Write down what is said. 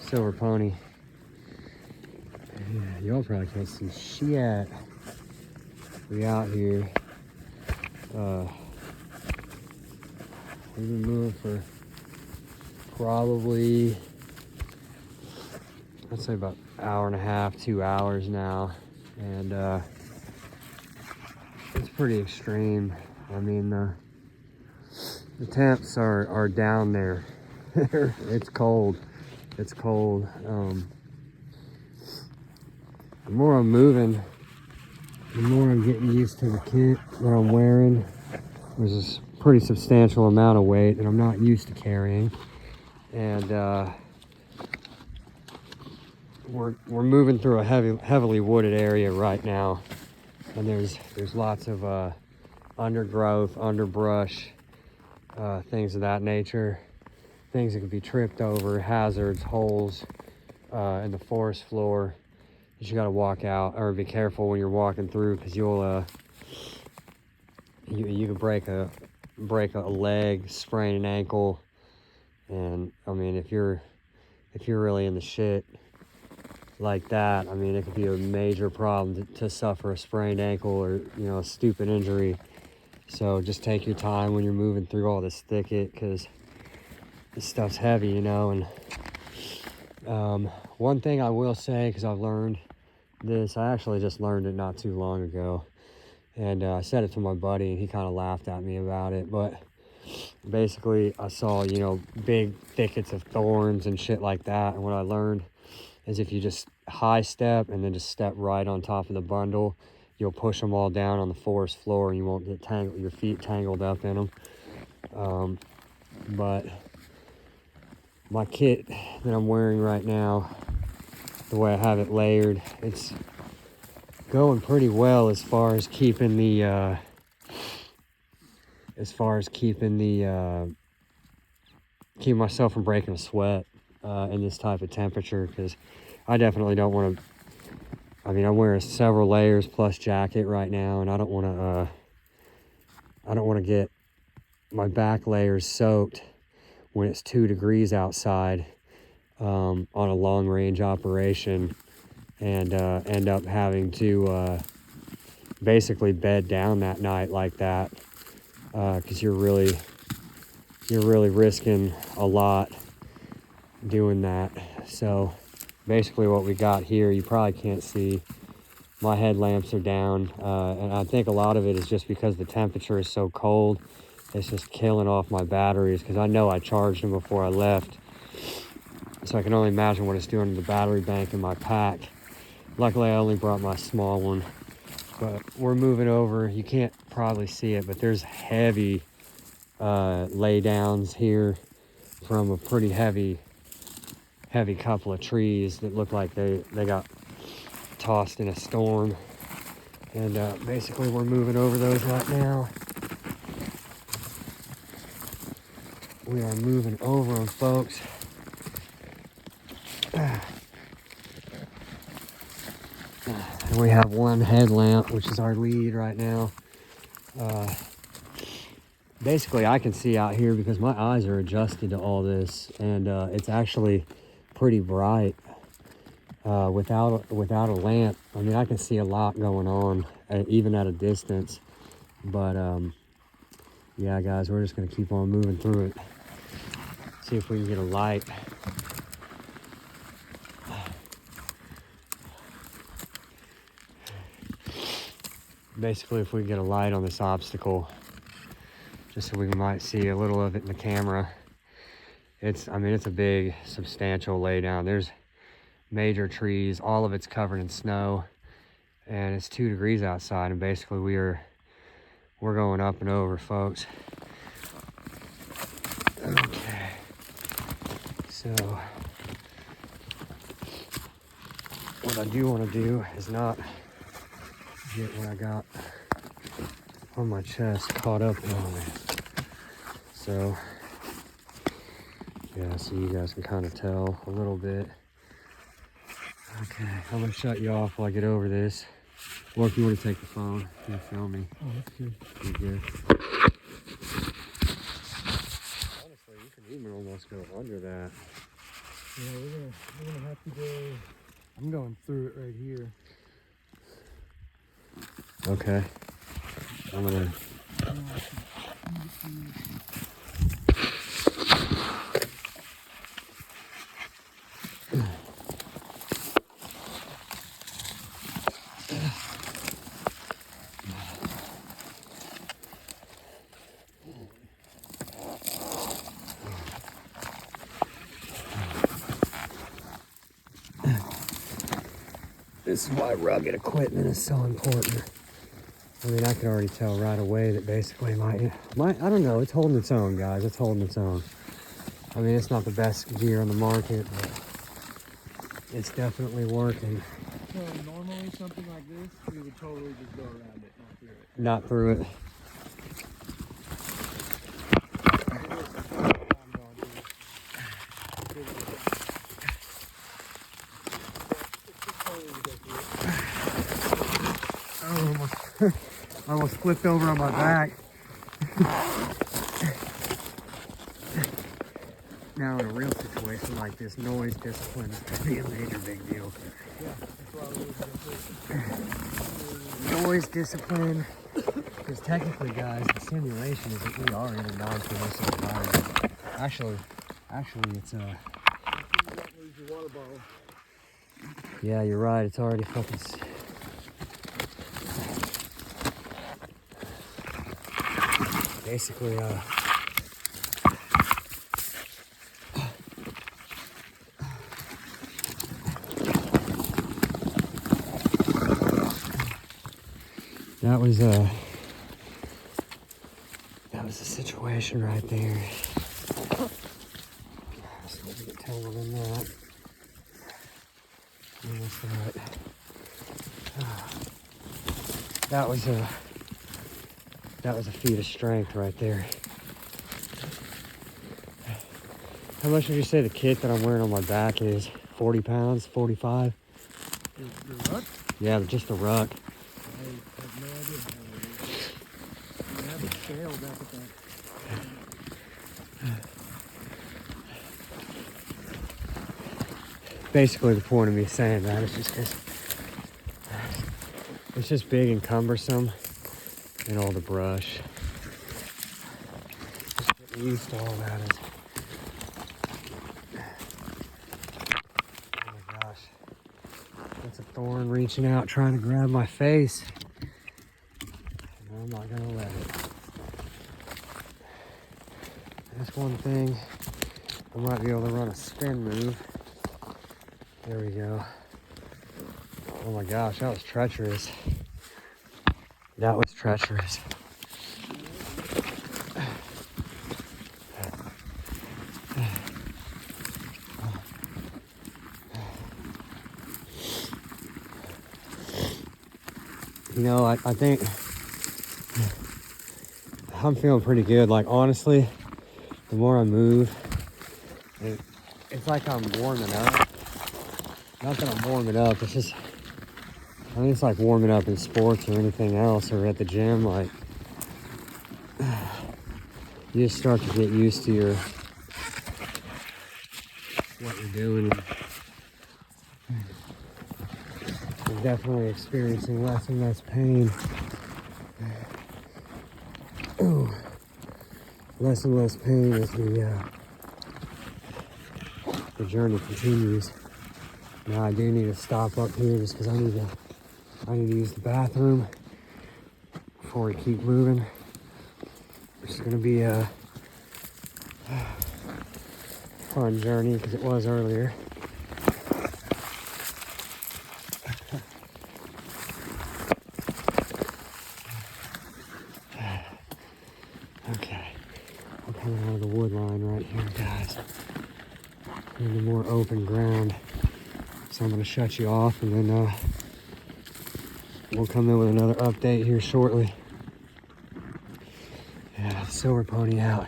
silver pony. Yeah, y'all probably can't see shit. We out here. We've been moving for probably, I'd say about an hour and a half, 2 hours now. And it's pretty extreme. I mean, the temps are down there. It's cold. It's cold. The more I'm moving, the more I'm getting used to the kit that I'm wearing. There's this pretty substantial amount of weight that I'm not used to carrying. And we're moving through a heavily wooded area right now. And there's lots of undergrowth, underbrush, things of that nature. Things that could be tripped over, hazards, holes in the forest floor. You gotta walk out, or be careful when you're walking through, because you'll you can break a leg, sprain an ankle, and I mean if you're really in the shit like that, I mean it could be a major problem to suffer a sprained ankle or a stupid injury. So just take your time when you're moving through all this thicket, because this stuff's heavy, and one thing I will say, because I've learned this, I actually just learned it not too long ago, and I said it to my buddy and he kind of laughed at me about it, but basically I saw big thickets of thorns and shit like that, and what I learned is if you just high step and then just step right on top of the bundle, you'll push them all down on the forest floor and you won't get your feet tangled up in them. But my kit that I'm wearing right now, the way I have it layered, it's going pretty well as far as keeping keeping myself from breaking a sweat in this type of temperature, because I definitely don't want to. I mean, I'm wearing several layers plus jacket right now, and I don't want to get my back layers soaked when it's 2 degrees outside on a long range operation, and end up having to basically bed down that night like that, because you're really risking a lot doing that. So basically what we got here, you probably can't see, my headlamps are down, and I think a lot of it is just because the temperature is so cold. It's just killing off my batteries, because I know I charged them before I left, so I can only imagine what it's doing to the battery bank in my pack. Luckily I only brought my small one. But we're moving over. You can't probably see it, but there's heavy lay downs here from a pretty heavy couple of trees that look like they got tossed in a storm. And basically we're moving over those right now. We are moving over them, folks. And we have one headlamp, which is our lead right now. Basically I can see out here because my eyes are adjusted to all this, and it's actually pretty bright without a lamp. I mean, I can see a lot going on even at a distance, but yeah guys, we're just gonna keep on moving through it, see if we can get a light. Basically, if we can get a light on this obstacle, just so we might see a little of it in the camera. I mean, it's a big, substantial laydown. There's major trees, all of it's covered in snow, and it's 2 degrees outside, and basically we're going up and over, folks. Okay, so what I do want to do is not get what I got on my chest caught up on it. So yeah, so you guys can kind of tell a little bit. Okay, I'm gonna shut you off while I get over this. Or if you want to take the phone, you can film me. Oh, that's good. You're good. Honestly, you can even almost go under that. Yeah, we're gonna have to go. I'm going through it right here. Okay. I'm gonna. This is why rugged equipment is so important. I mean, I could already tell right away that basically I don't know, it's holding its own, guys. It's holding its own. I mean, it's not the best gear on the market, but it's definitely working. So normally something like this, we would totally just go around it, not through it. Not through it. Oh, I almost flipped over on my back. Now, in a real situation like this, noise discipline is going to be a major big deal. Yeah, that's why we Noise discipline, because technically, guys, the simulation is that we are in a non-permissive environment. Actually, it's lose your water bottle. Yeah, you're right. It's already fucking. Basically, that was the situation right there. So we get tangled in that. Almost that. That was a feat of strength right there. How much would you say the kit that I'm wearing on my back is? 40 pounds, 45? The ruck? Yeah, just the ruck. I have no idea how it is. I have a scale back at that. Basically, the point of me saying that is just because it's just big and cumbersome and all the brush. Just getting used to all that is. Oh my gosh. That's a thorn reaching out trying to grab my face. And I'm not gonna let it. That's one thing. I might be able to run a spin move. There we go. Oh my gosh, that was treacherous. That was treacherous. You know, I think I'm feeling pretty good. Like, honestly, the more I move, it's like I'm warming up. Not that I'm warming up, it's just, I think it's like warming up in sports or anything else, or at the gym. Like, you just start to get used to what you're doing. You're definitely experiencing less and less pain. Ooh. Less and less pain as the journey continues. Now I do need to stop up here just because I need to use the bathroom before we keep moving. It's gonna be a fun journey because it was earlier. Okay, I'm coming out of the wood line right here, guys. Into more open ground. So I'm gonna shut you off and then we'll come in with another update here shortly. Yeah, Silver Pony out.